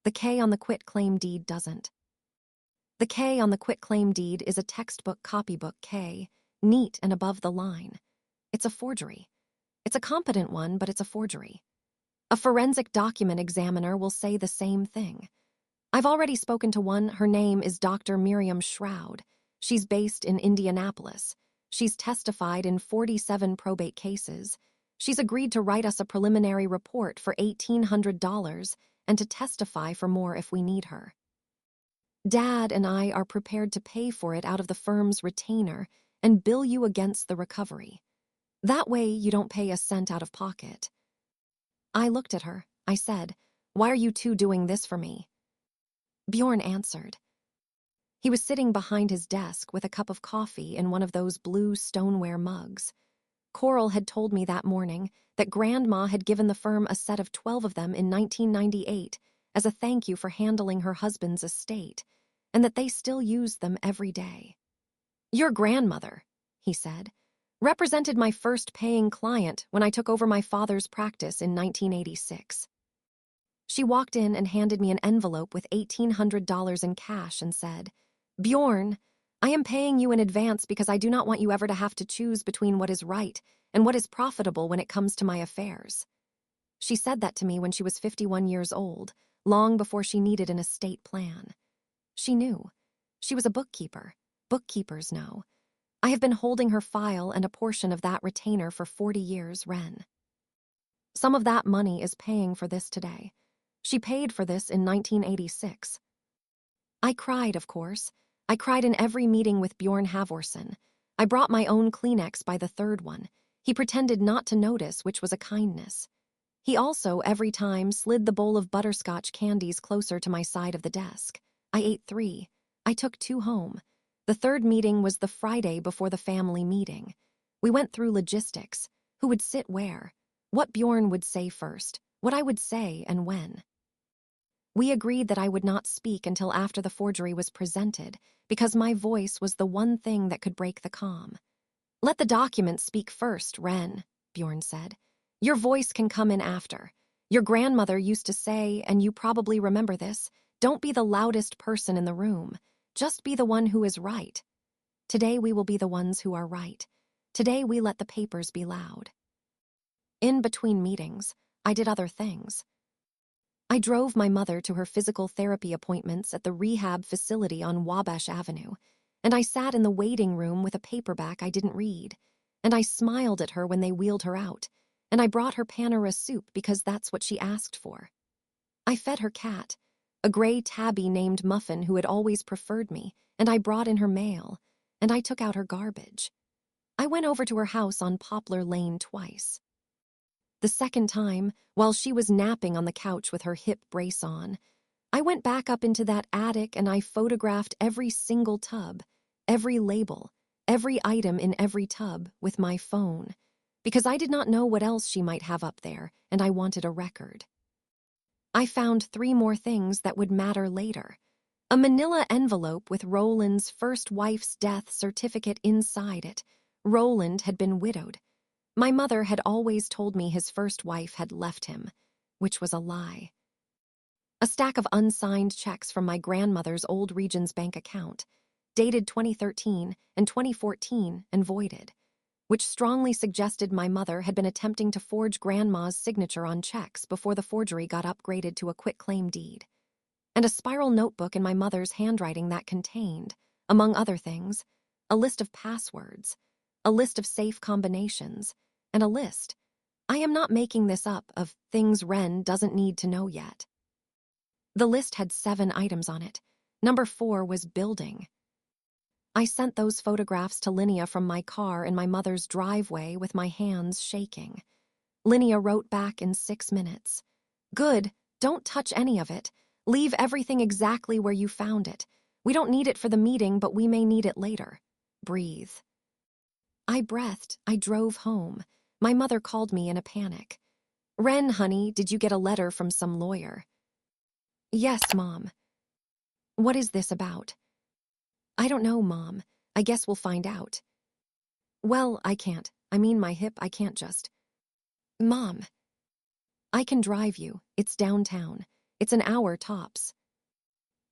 The K on the quitclaim deed doesn't. The K on the quitclaim deed is a textbook copybook K, neat and above the line. It's a forgery. It's a competent one, but it's a forgery. A forensic document examiner will say the same thing. I've already spoken to one. Her name is Dr. Miriam Shroud. She's based in Indianapolis. She's testified in 47 probate cases. She's agreed to write us a preliminary report for $1,800 and to testify for more if we need her. Dad and I are prepared to pay for it out of the firm's retainer and bill you against the recovery. That way you don't pay a cent out of pocket." I looked at her. I said, "Why are you two doing this for me?" Bjorn answered. He was sitting behind his desk with a cup of coffee in one of those blue stoneware mugs. Coral had told me that morning that Grandma had given the firm a set of 12 of them in 1998 as a thank you for handling her husband's estate, and that they still used them every day. "Your grandmother," he said, "represented my first paying client when I took over my father's practice in 1986. She walked in and handed me an envelope with $1,800 in cash and said, 'Bjorn, I am paying you in advance because I do not want you ever to have to choose between what is right and what is profitable when it comes to my affairs.' She said that to me when she was 51 years old, long before she needed an estate plan. She knew. She was a bookkeeper. Bookkeepers know. I have been holding her file and a portion of that retainer for 40 years, Ren. Some of that money is paying for this today. She paid for this in 1986. I cried, of course. I cried in every meeting with Bjorn Havorson. I brought my own Kleenex by the third one. He pretended not to notice, which was a kindness. He also, every time, slid the bowl of butterscotch candies closer to my side of the desk. I ate 3. I took 2 home. The third meeting was the Friday before the family meeting. We went through logistics. Who would sit where? What Bjorn would say first. What I would say and when. We agreed that I would not speak until after the forgery was presented, because my voice was the one thing that could break the calm. "Let the document speak first, Ren," Bjorn said. "Your voice can come in after. Your grandmother used to say, and you probably remember this, don't be the loudest person in the room. Just be the one who is right. Today we will be the ones who are right. Today we let the papers be loud." In between meetings, I did other things. I drove my mother to her physical therapy appointments at the rehab facility on Wabash Avenue, and I sat in the waiting room with a paperback I didn't read, and I smiled at her when they wheeled her out, and I brought her Panera soup because that's what she asked for. I fed her cat, a gray tabby named Muffin who had always preferred me, and I brought in her mail, and I took out her garbage. I went over to her house on Poplar Lane twice. The second time, while she was napping on the couch with her hip brace on, I went back up into that attic and I photographed every single tub, every label, every item in every tub with my phone, because I did not know what else she might have up there, and I wanted a record. I found 3 more things that would matter later. A manila envelope with Roland's first wife's death certificate inside it. Roland had been widowed. My mother had always told me his first wife had left him, which was a lie. A stack of unsigned checks from my grandmother's old Regions Bank account, dated 2013 and 2014 and voided, which strongly suggested my mother had been attempting to forge Grandma's signature on checks before the forgery got upgraded to a quitclaim deed. And a spiral notebook in my mother's handwriting that contained, among other things, a list of passwords, a list of safe combinations, and a list, I am not making this up, of things Ren doesn't need to know yet. The list had 7 items on it. Number 4 was building. I sent those photographs to Linnea from my car in my mother's driveway with my hands shaking. Linnea wrote back in 6 minutes. Good, don't touch any of it. Leave everything exactly where you found it. We don't need it for the meeting, but we may need it later. Breathe. I breathed. I drove home. My mother called me in a panic. Ren, honey, did you get a letter from some lawyer? Yes, Mom. What is this about? I don't know, Mom. I guess we'll find out. Well, I can't. I mean, my hip, I can't just. Mom. I can drive you. It's downtown. It's an hour tops.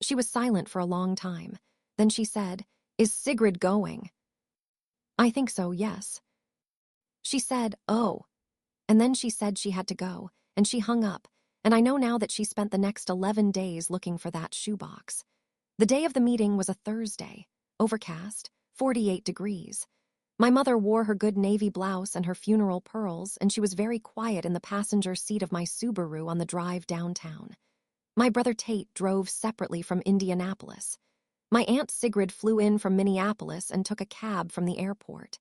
She was silent for a long time. Then she said, Is Sigrid going? I think so, yes. She said, oh. And then she said she had to go, and she hung up, and I know now that she spent the next 11 days looking for that shoebox. The day of the meeting was a Thursday, overcast, 48 degrees. My mother wore her good navy blouse and her funeral pearls, and she was very quiet in the passenger seat of my Subaru on the drive downtown. My brother Tate drove separately from Indianapolis. My Aunt Sigrid flew in from Minneapolis and took a cab from the airport.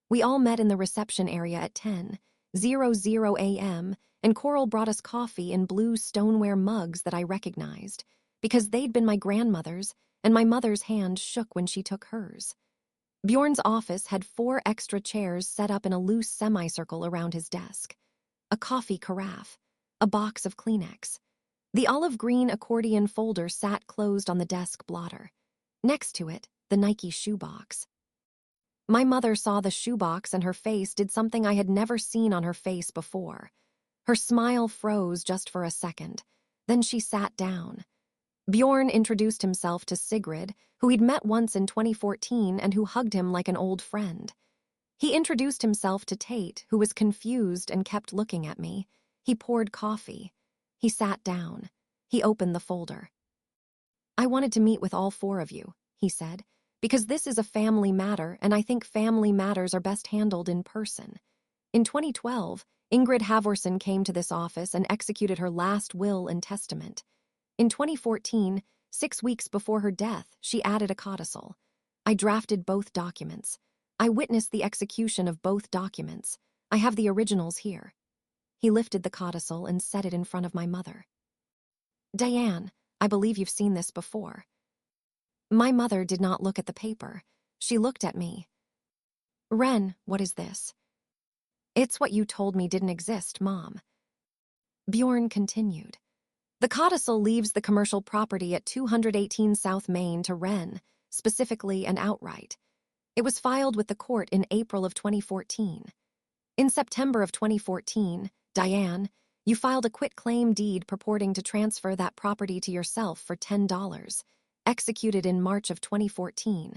We all met in the reception area at 10:00 a.m., and Coral brought us coffee in blue stoneware mugs that I recognized, because they'd been my grandmother's, and my mother's hand shook when she took hers. Bjorn's office had 4 extra chairs set up in a loose semicircle around his desk. A coffee carafe, a box of Kleenex. The olive green accordion folder sat closed on the desk blotter. Next to it, the Nike shoebox. My mother saw the shoebox and her face did something I had never seen on her face before. Her smile froze just for a second. Then she sat down. Bjorn introduced himself to Sigrid, who he'd met once in 2014 and who hugged him like an old friend. He introduced himself to Tate, who was confused and kept looking at me. He poured coffee. He sat down. He opened the folder. I wanted to meet with all 4 of you, he said, because this is a family matter, and I think family matters are best handled in person. In 2012, Ingrid Halvorsen came to this office and executed her last will and testament. In 2014, 6 weeks before her death, she added a codicil. I drafted both documents. I witnessed the execution of both documents. I have the originals here. He lifted the codicil and set it in front of my mother. Diane, I believe you've seen this before. My mother did not look at the paper. She looked at me. Ren, what is this? It's what you told me didn't exist, Mom. Bjorn continued. The codicil leaves the commercial property at 218 South Main to Ren, specifically and outright. It was filed with the court in April of 2014. In September of 2014, Diane, you filed a quitclaim deed purporting to transfer that property to yourself for $10, executed in March of 2014,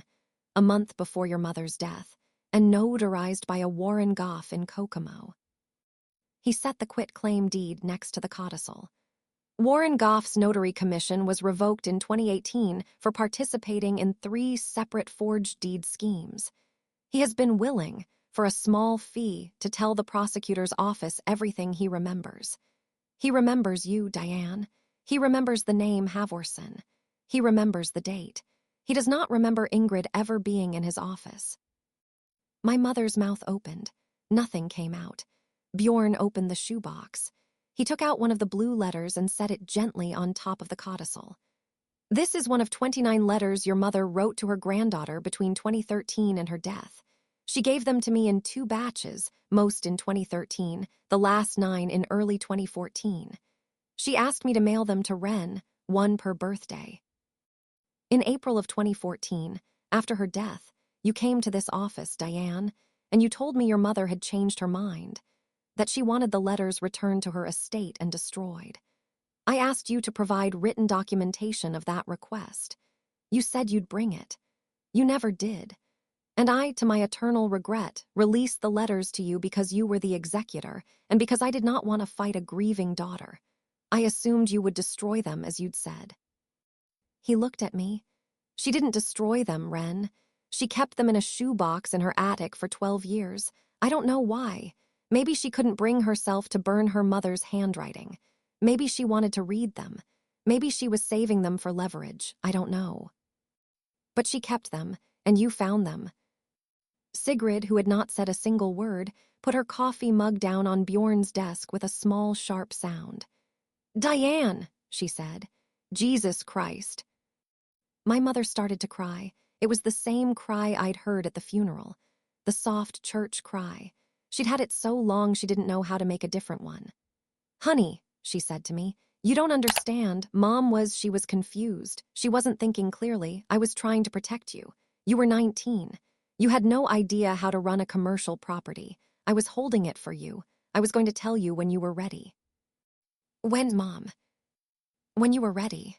a month before your mother's death, and notarized by a Warren Goff in Kokomo. He set the quitclaim deed next to the codicil. Warren Goff's notary commission was revoked in 2018 for participating in 3 separate forged deed schemes. He has been willing, for a small fee, to tell the prosecutor's office everything he remembers. He remembers you, Diane. He remembers the name Halvorsen. He remembers the date. He does not remember Ingrid ever being in his office. My mother's mouth opened. Nothing came out. Bjorn opened the shoebox. He took out one of the blue letters and set it gently on top of the codicil. This is one of 29 letters your mother wrote to her granddaughter between 2013 and her death. She gave them to me in 2 batches, most in 2013, the last 9 in early 2014. She asked me to mail them to Ren, 1 per birthday. In April of 2014, after her death, you came to this office, Diane, and you told me your mother had changed her mind, that she wanted the letters returned to her estate and destroyed. I asked you to provide written documentation of that request. You said you'd bring it. You never did. And I, to my eternal regret, released the letters to you because you were the executor and because I did not want to fight a grieving daughter. I assumed you would destroy them, as you'd said. He looked at me. She didn't destroy them, Ren. She kept them in a shoebox in her attic for 12 years. I don't know why. Maybe she couldn't bring herself to burn her mother's handwriting. Maybe she wanted to read them. Maybe she was saving them for leverage. I don't know. But she kept them, and you found them. Sigrid, who had not said a single word, put her coffee mug down on Bjorn's desk with a small, sharp sound. "Diane," she said. "Jesus Christ." My mother started to cry. It was the same cry I'd heard at the funeral. The soft church cry. She'd had it so long she didn't know how to make a different one. "Honey," she said to me, "you don't understand. She was confused. She wasn't thinking clearly. I was trying to protect you. You were 19. You had no idea how to run a commercial property. I was holding it for you. I was going to tell you when you were ready." "When, Mom?" "When you were ready."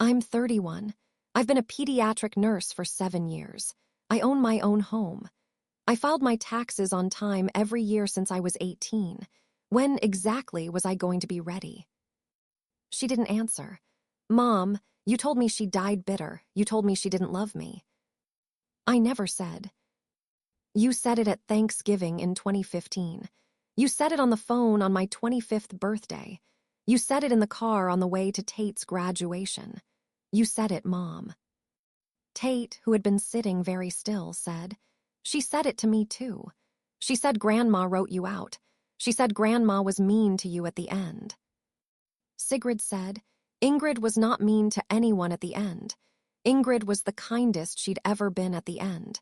"I'm 31. I've been a pediatric nurse for 7 years. I own my own home. I filed my taxes on time every year since I was 18. When exactly was I going to be ready?" She didn't answer. "Mom, you told me she died bitter. You told me she didn't love me." "I never said." "You said it at Thanksgiving in 2015. You said it on the phone on my 25th birthday. You said it in the car on the way to Tate's graduation. You said it, Mom." Tate, who had been sitting very still, said, "She said it to me too. She said Grandma wrote you out. She said Grandma was mean to you at the end." Sigrid said, "Ingrid was not mean to anyone at the end. Ingrid was the kindest she'd ever been at the end.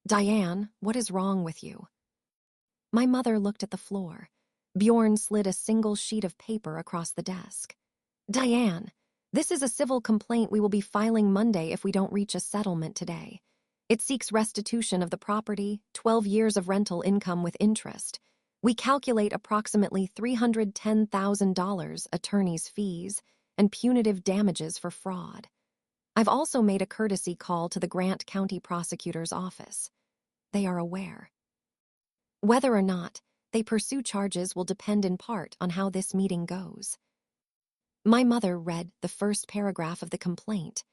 Diane, what is wrong with you?" My mother looked at the floor. Bjorn slid a single sheet of paper across the desk. "Diane, this is a civil complaint we will be filing Monday if we don't reach a settlement today. It seeks restitution of the property, 12 years of rental income with interest. We calculate approximately $310,000 attorney's fees and punitive damages for fraud. I've also made a courtesy call to the Grant County Prosecutor's Office. They are aware. Whether or not they pursue charges will depend in part on how this meeting goes." My mother read the first paragraph of the complaint.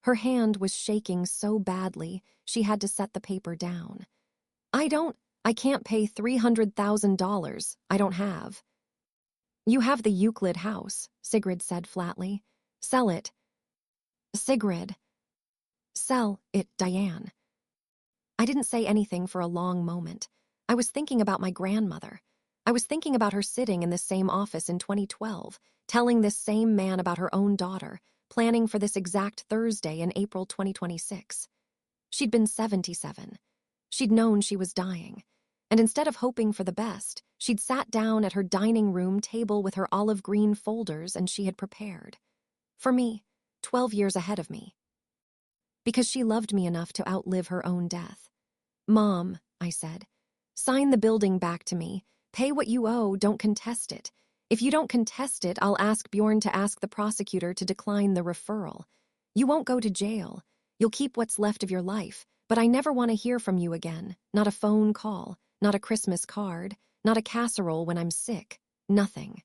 Her hand was shaking so badly she had to set the paper down. I can't pay $300,000. I don't have." "You have the Euclid house," Sigrid said flatly. "Sell it." "Sigrid." "Sell it, Diane." I didn't say anything for a long moment. I was thinking about my grandmother. I was thinking about her sitting in this same office in 2012, telling this same man about her own daughter, planning for this exact Thursday in April 2026. She'd been 77. She'd known she was dying. And instead of hoping for the best, she'd sat down at her dining room table with her olive green folders and she had prepared. For me, 12 years ahead of me. Because she loved me enough to outlive her own death. "Mom," I said, "sign the building back to me. Pay what you owe, don't contest it. If you don't contest it, I'll ask Bjorn to ask the prosecutor to decline the referral. You won't go to jail. You'll keep what's left of your life, but I never want to hear from you again. Not a phone call, not a Christmas card, not a casserole when I'm sick. Nothing."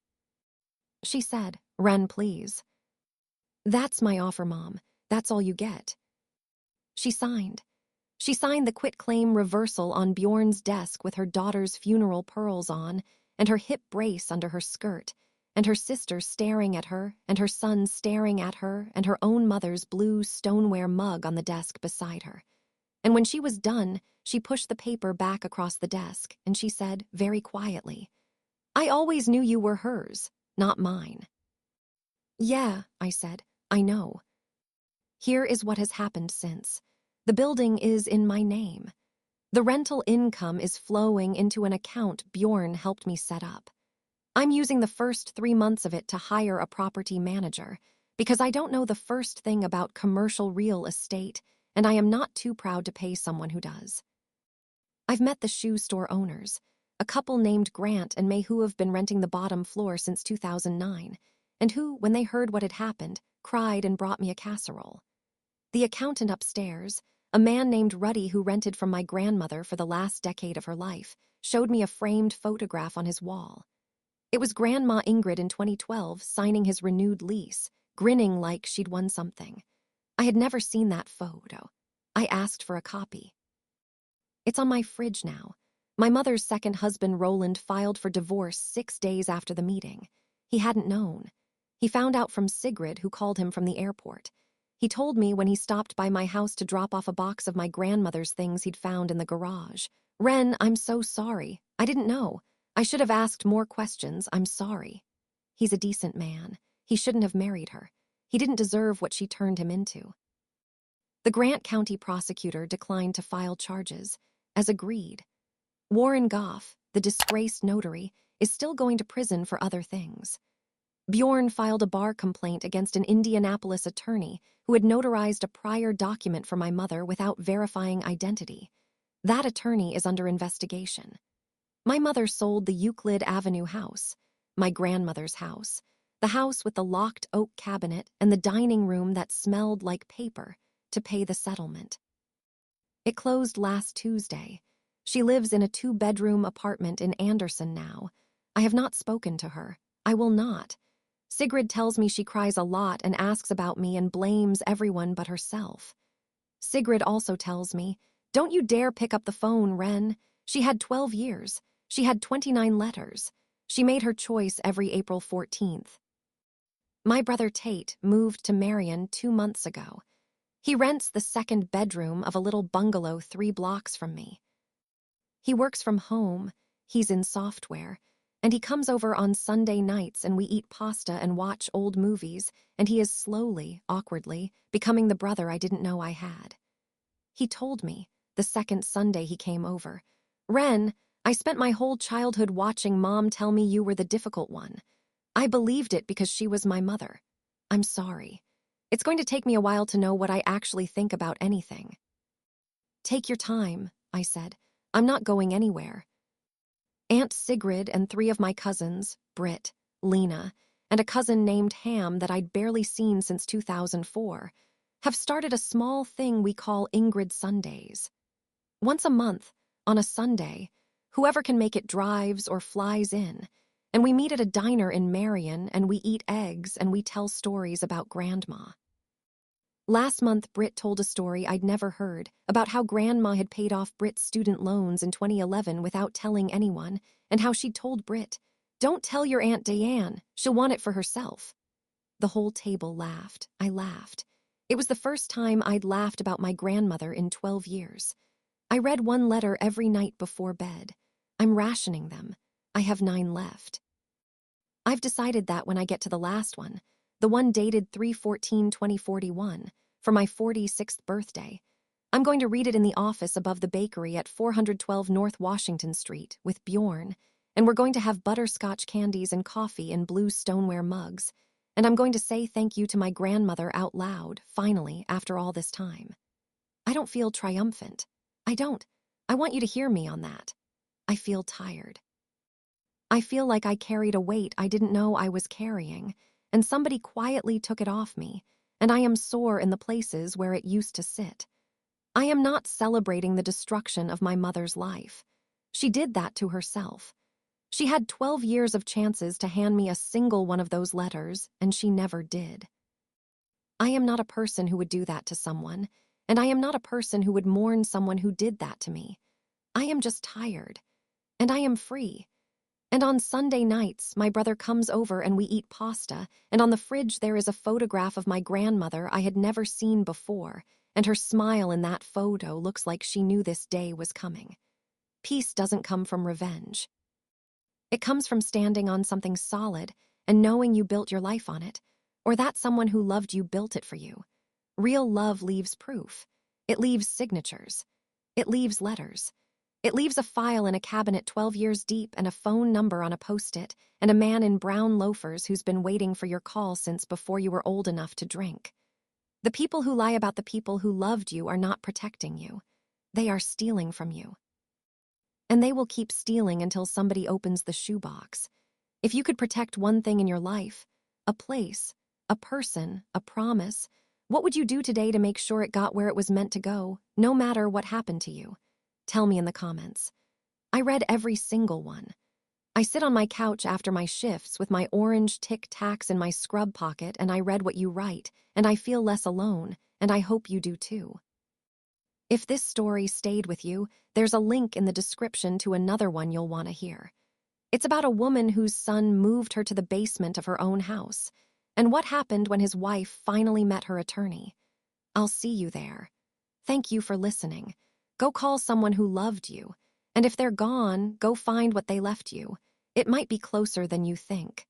She said, "Ren, please." "That's my offer, Mom. That's all you get." She signed. She signed the quitclaim reversal on Bjorn's desk with her daughter's funeral pearls on, and her hip brace under her skirt, and her sister staring at her, and her son staring at her, and her own mother's blue stoneware mug on the desk beside her. And when she was done, she pushed the paper back across the desk, and she said, very quietly, "I always knew you were hers, not mine." "Yeah," I said, "I know." Here is what has happened since. The building is in my name. The rental income is flowing into an account Bjorn helped me set up. I'm using the first 3 months of it to hire a property manager because I don't know the first thing about commercial real estate, and I am not too proud to pay someone who does. I've met the shoe store owners, a couple named Grant and May who have been renting the bottom floor since 2009, and who, when they heard what had happened, cried and brought me a casserole. The accountant upstairs, a man named Ruddy who rented from my grandmother for the last decade of her life, showed me a framed photograph on his wall. It was Grandma Ingrid in 2012 signing his renewed lease, grinning like she'd won something. I had never seen that photo. I asked for a copy. It's on my fridge now. My mother's second husband, Roland, filed for divorce 6 days after the meeting. He hadn't known. He found out from Sigrid, who called him from the airport. He told me when he stopped by my house to drop off a box of my grandmother's things he'd found in the garage. Ren, I'm so sorry. I didn't know. I should have asked more questions. I'm sorry. He's a decent man. He shouldn't have married her. He didn't deserve what she turned him into. The Grant County prosecutor declined to file charges, as agreed. Warren Goff, the disgraced notary, is still going to prison for other things. Bjorn filed a bar complaint against an Indianapolis attorney who had notarized a prior document for my mother without verifying identity. That attorney is under investigation. My mother sold the Euclid Avenue house, my grandmother's house, the house with the locked oak cabinet and the dining room that smelled like paper, to pay the settlement. It closed last Tuesday. She lives in a 2-bedroom apartment in Anderson now. I have not spoken to her. I will not. Sigrid tells me she cries a lot and asks about me and blames everyone but herself. Sigrid also tells me, "Don't you dare pick up the phone, Ren. She had 12 years. She had 29 letters. She made her choice every April 14th. My brother Tate moved to Marion 2 months ago. He rents the 2nd bedroom of a little bungalow 3 blocks from me. He works from home, he's in software, and he comes over on Sunday nights and we eat pasta and watch old movies, and he is slowly, awkwardly, becoming the brother I didn't know I had. He told me, the 2nd Sunday he came over, "Ren, I spent my whole childhood watching Mom tell me you were the difficult one. I believed it because she was my mother. I'm sorry. It's going to take me a while to know what I actually think about anything." "Take your time," I said. "I'm not going anywhere." Aunt Sigrid and 3 of my cousins, Britt, Lena, and a cousin named Ham that I'd barely seen since 2004, have started a small thing we call Ingrid Sundays. Once a month, on a Sunday, whoever can make it drives or flies in, and we meet at a diner in Marion and we eat eggs and we tell stories about Grandma. Last month, Britt told a story I'd never heard about how Grandma had paid off Britt's student loans in 2011 without telling anyone, and how she'd told Britt, "Don't tell your Aunt Diane, she'll want it for herself." The whole table laughed. I laughed. It was the first time I'd laughed about my grandmother in 12 years. I read 1 letter every night before bed. I'm rationing them. I have 9 left. I've decided that when I get to the last one, the one dated 3/14/2041, for my 46th birthday, I'm going to read it in the office above the bakery at 412 North Washington Street with Bjorn, and we're going to have butterscotch candies and coffee in blue stoneware mugs, and I'm going to say thank you to my grandmother out loud, finally, after all this time. I don't feel triumphant. I don't. I want you to hear me on that. I feel tired. I feel like I carried a weight I didn't know I was carrying, and somebody quietly took it off me, and I am sore in the places where it used to sit. I am not celebrating the destruction of my mother's life. She did that to herself. She had 12 years of chances to hand me a single one of those letters, and she never did. I am not a person who would do that to someone, and I am not a person who would mourn someone who did that to me. I am just tired, and I am free. And on Sunday nights, my brother comes over and we eat pasta, and on the fridge there is a photograph of my grandmother I had never seen before, and her smile in that photo looks like she knew this day was coming. Peace doesn't come from revenge. It comes from standing on something solid and knowing you built your life on it, or that someone who loved you built it for you. Real love leaves proof. It leaves signatures. It leaves letters. It leaves a file in a cabinet 12 years deep and a phone number on a post-it and a man in brown loafers who's been waiting for your call since before you were old enough to drink. The people who lie about the people who loved you are not protecting you. They are stealing from you. And they will keep stealing until somebody opens the shoebox. If you could protect one thing in your life, a place, a person, a promise, what would you do today to make sure it got where it was meant to go, no matter what happened to you? Tell me in the comments. I read every single one. I sit on my couch after my shifts with my orange Tic Tacs in my scrub pocket, and I read what you write, and I feel less alone, and I hope you do too. If this story stayed with you, there's a link in the description to another one you'll want to hear. It's about a woman whose son moved her to the basement of her own house, and what happened when his wife finally met her attorney. I'll see you there. Thank you for listening. Go call someone who loved you. And if they're gone, go find what they left you. It might be closer than you think.